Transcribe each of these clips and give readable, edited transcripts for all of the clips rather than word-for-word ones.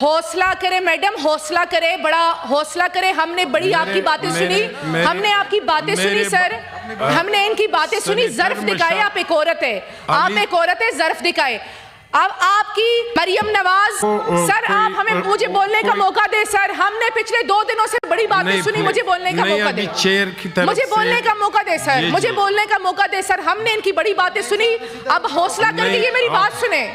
حوصلہ کرے میڈم، حوصلہ کرے، بڑا حوصلہ کرے. ہم نے بڑی آپ کی باتیں سنی، ہم نے آپ کی باتیں سنی سر، ہم نے ان کی باتیں سنی. ظرف دکھائے، آپ ایک عورت ہے، آپ ایک عورت ہے، ظرف دکھائے. اب آپ کی مریم نواز سر، آپ ہمیں مجھے بولنے کا موقع دے سر. ہم نے پچھلے 2 دنوں سے بڑی باتیں سنی، مجھے بولنے کا موقع دے، مجھے بولنے کا موقع دے سر، مجھے بولنے کا موقع دے سر. ہم نے ان کی بڑی باتیں سنی، اب حوصلہ کر کے یہ میری بات سنیں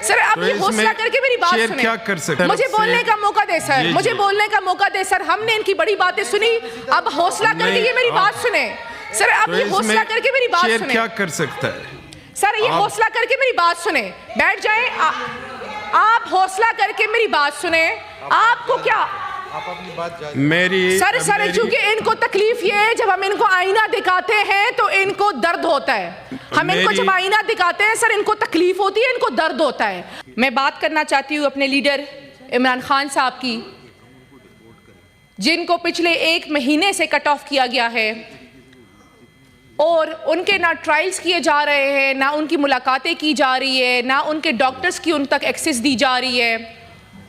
سر. اب یہ حوصلہ کر کے میری بات سنیں، مجھے بولنے کا موقع دے سر، مجھے بولنے کا موقع دے سر. ہم نے ان کی بڑی باتیں سنی، اب حوصلہ کر کے یہ میری بات سنیں سر. اب یہ حوصلہ کر کے میری بات سنیں. کیا کر سکتا ہے سر؟ یہ حوصلہ کر کے میری بات سنیں، بیٹھ جائیں. آپ حوصلہ کر کے میری بات سنیں. آپ کو کیا سر چونکہ ان کو تکلیف یہ ہے، جب ہم ان کو آئینہ دکھاتے ہیں تو ان کو درد ہوتا ہے. ہم ان کو جب آئینہ دکھاتے ہیں سر، ان کو تکلیف ہوتی ہے، ان کو درد ہوتا ہے. میں بات کرنا چاہتی ہوں اپنے لیڈر عمران خان صاحب کی، جن کو پچھلے 1 مہینے سے کٹ آف کیا گیا ہے، اور ان کے نہ ٹرائلز کیے جا رہے ہیں، نہ ان کی ملاقاتیں کی جا رہی ہے، نہ ان کے ڈاکٹرز کی ان تک ایکسس دی جا رہی ہے.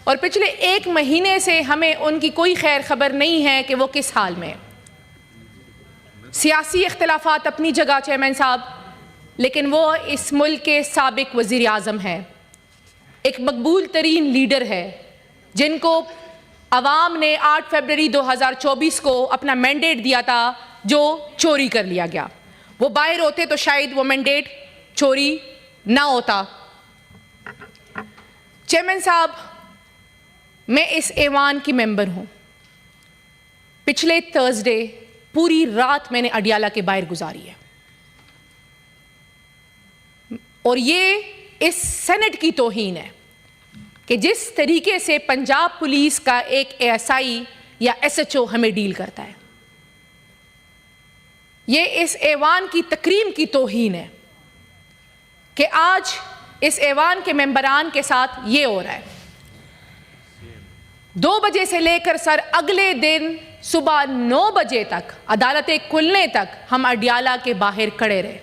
اور پچھلے 1 مہینے سے ہمیں ان کی کوئی خیر خبر نہیں ہے کہ وہ کس حال میں. سیاسی اختلافات اپنی جگہ چیئرمین صاحب، لیکن وہ اس ملک کے سابق وزیر اعظم ہیں، ایک مقبول ترین لیڈر ہے، جن کو عوام نے 8 فروری 2024 کو اپنا مینڈیٹ دیا تھا، جو چوری کر لیا گیا. وہ باہر ہوتے تو شاید وہ مینڈیٹ چوری نہ ہوتا. چیئرمین صاحب، میں اس ایوان کی ممبر ہوں. پچھلے تھرسڈے پوری رات میں نے اڈیالہ کے باہر گزاری ہے، اور یہ اس سینٹ کی توہین ہے کہ جس طریقے سے پنجاب پولیس کا ایک ASI یا SHO ہمیں ڈیل کرتا ہے. یہ اس ایوان کی تکریم کی توہین ہے کہ آج اس ایوان کے ممبران کے ساتھ یہ ہو رہا ہے. 2 بجے سے لے کر سر اگلے دن صبح 9 بجے تک، عدالتیں کھلنے تک ہم اڈیالہ کے باہر کھڑے رہے،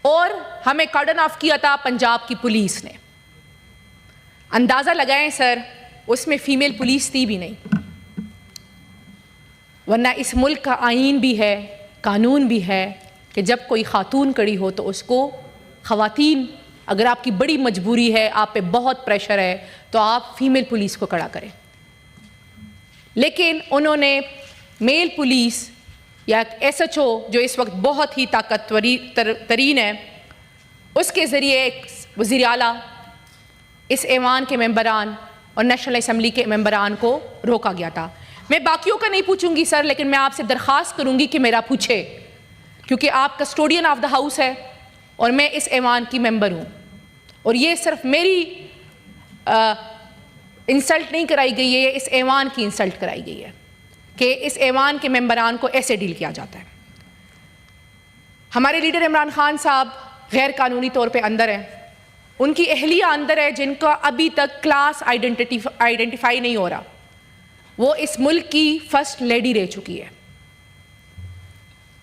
اور ہمیں کارڈن آف کیا تھا پنجاب کی پولیس نے. اندازہ لگائیں سر، اس میں فیمیل پولیس تھی بھی نہیں، ورنہ اس ملک کا آئین بھی ہے، قانون بھی ہے کہ جب کوئی خاتون کڑی ہو تو اس کو، خواتین اگر آپ کی بڑی مجبوری ہے، آپ پہ بہت پریشر ہے، تو آپ فیمیل پولیس کو کھڑا کریں. لیکن انہوں نے میل پولیس یا SHO، جو اس وقت بہت ہی طاقتور ترین ہے، اس کے ذریعے ایک وزیر اعلیٰ، اس ایوان کے ممبران اور نیشنل اسمبلی کے ممبران کو روکا گیا تھا. میں باقیوں کا نہیں پوچھوں گی سر، لیکن میں آپ سے درخواست کروں گی کہ میرا پوچھے، کیونکہ آپ کسٹوڈین آف دا ہاؤس ہے اور میں اس ایوان کی ممبر ہوں. اور یہ صرف میری انسلٹ نہیں کرائی گئی ہے، اس ایوان کی انسلٹ کرائی گئی ہے کہ اس ایوان کے ممبران کو ایسے ڈیل کیا جاتا ہے. ہمارے لیڈر عمران خان صاحب غیر قانونی طور پہ اندر ہیں، ان کی اہلیہ اندر ہے، جن کا ابھی تک کلاس آئیڈینٹیفائی نہیں ہو رہا. وہ اس ملک کی فرسٹ لیڈی رہ چکی ہے.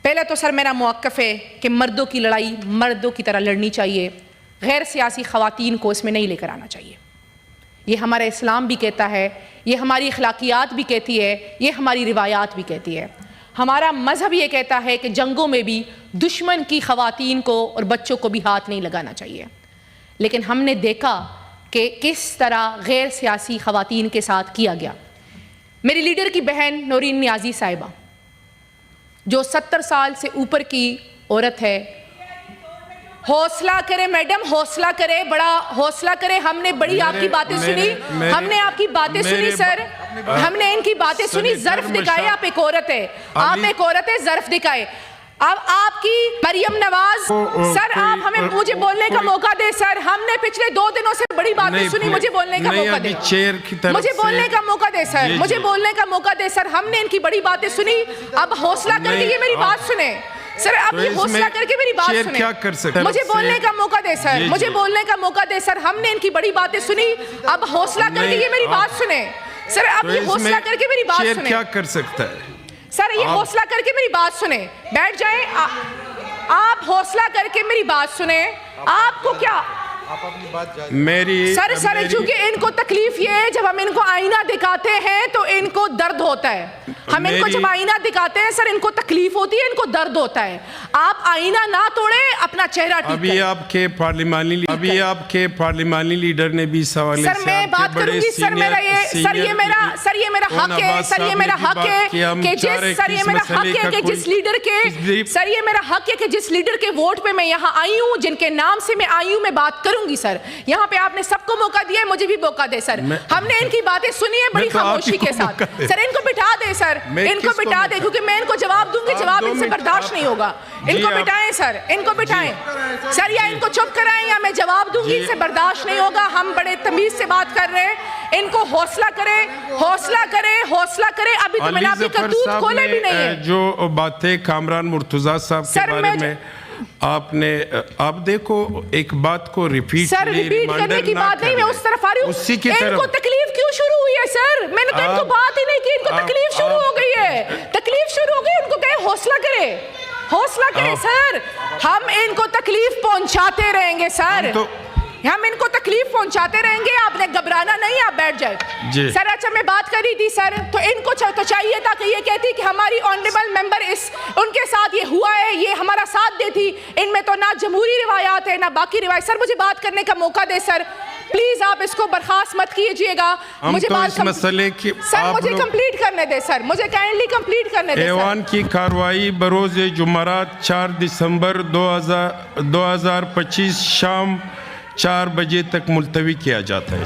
پہلے تو سر میرا موقف ہے کہ مردوں کی لڑائی مردوں کی طرح لڑنی چاہیے، غیر سیاسی خواتین کو اس میں نہیں لے کر آنا چاہیے. یہ ہمارا اسلام بھی کہتا ہے، یہ ہماری اخلاقیات بھی کہتی ہے، یہ ہماری روایات بھی کہتی ہے. ہمارا مذہب یہ کہتا ہے کہ جنگوں میں بھی دشمن کی خواتین کو اور بچوں کو بھی ہاتھ نہیں لگانا چاہیے. لیکن ہم نے دیکھا کہ کس طرح غیر سیاسی خواتین کے ساتھ کیا گیا. میری لیڈر کی بہن نورین نیازی صاحبہ، جو 70 سال سے اوپر کی عورت ہے، حوصلہ کرے میڈم، حوصلہ کرے، بڑا حوصلہ کرے. ہم نے بڑی آپ کی باتیں سنی، ہم نے آپ کی باتیں سنی سر، ہم نے ان کی باتیں سنی. ظرف دکھائے، آپ ایک عورت ہے، آپ ایک عورت ہے، ظرف دکھائے. اب آپ کی مریم نواز سر، آپ ہمیں مجھے بولنے کا موقع دے سر. ہم نے پچھلے 2 دنوں سے بڑی باتیں سنی، مجھے بولنے کا موقع دے، مجھے بولنے کا موقع دے سر، مجھے بولنے کا موقع دے سر. ہم نے ان کی بڑی باتیں سنی، اب حوصلہ کر کے یہ میری بات سنیں سر. اب یہ حوصلہ کر کے میری بات سنیں، مجھے بولنے کا موقع دے سر، مجھے بولنے کا موقع دے سر. ہم نے ان کی بڑی باتیں سنی، اب حوصلہ کر کے یہ میری بات سنیں سر. اب یہ حوصلہ کر کے میری بات سنیں. کیا کر سکتا ہے سر؟ یہ حوصلہ کر کے میری بات سنیں، بیٹھ جائیں. آپ حوصلہ کر کے میری بات سنیں. آپ کو کیا میری سر چونکہ ان کو تکلیف یہ ہے جب ہم ان کو آئینہ دکھاتے ہیں تو ان کو درد ہوتا ہے. ہم ان کو جب آئینہ دکھاتے ہیں سر ان کو تکلیف ہوتی ہے, ان کو درد ہوتا ہے. آپ آئینہ نہ توڑیں, اپنا چہرہ ٹھیک کریں. ابھی آپ کے پارلیمانی لیڈر نے بھی اس حوالے سے سر میں بات کروں گی. سر یہ میرا حق ہے. سر یہ میرا حق ہے کہ جس لیڈر کے ووٹ پہ میں یہاں آئی ہوں, جن کے نام سے میں آئی ہوں, میں بات کروں گی. سر یہاں پہ آپ نے سب کو موقع دیا ہے, مجھے بھی موقع دے. سر ہم نے ان کی باتیں سنی ہیں بڑی خاموشی کے ساتھ. سر ان کو بٹھا دے. سر ان کو بٹھا دے, کیونکہ میں ان کو جواب دوں گی, جواب ان سے برداشت نہیں ہوگا. ان کو بٹھائیں سر, ان کو بٹھائیں سر, یا ان کو چپ کرائیں یا میں جواب دوں گی. ان سے برداشت نہیں ہوگا. ہم بڑے تمیز سے بات کر رہے ہیں. ان کو حوصلہ کرے. ابھی تو میں نے آپ کی کرتوت کھولے بھی نہیں ہے. جو باتیں کامران مرتضیٰ صاحب کے بارے میں آپ دیکھو, ایک بات کو ریپیٹ کرنے کی بات نہیں, میں اس طرف آ رہی ہوں. ان کو تکلیف کیوں شروع ہوئی ہے سر؟ میں نے تو ان کو بات ہی نہیں کی. ان کو تکلیف شروع ہو گئی ہے. ان کو کہے حوصلہ کرے سر. ہم ان کو تکلیف پہنچاتے رہیں گے سر, ہم ان کو تکلیف پہنچاتے رہیں گے. آپ نے گھبرانا نہیں, آپ بیٹھ جائے سر. اچھا میں بات کر رہی تھی سر, تو ان کو تو چاہیے تھا کہ یہ کہتی کہ ہماری آنریبل ممبر ان کے ساتھ یہ ہوا ہے, یہ ہمارا ساتھ دیتی. ان میں تو نہ جمہوری روایات ہے نہ باقی روایات. سر مجھے بات کرنے کا موقع دے سر, پلیز. آپ اس کو برخاست مت کیجئے گا. مجھے بات سر مجھے کمپلیٹ کرنے دے. سر مجھے کائنڈلی کمپلیٹ کرنے دے. ایوان کی کارروائی بروز جمعرات 4 دسمبر 2025 شام 4 بجے تک ملتوی کیا جاتا ہے.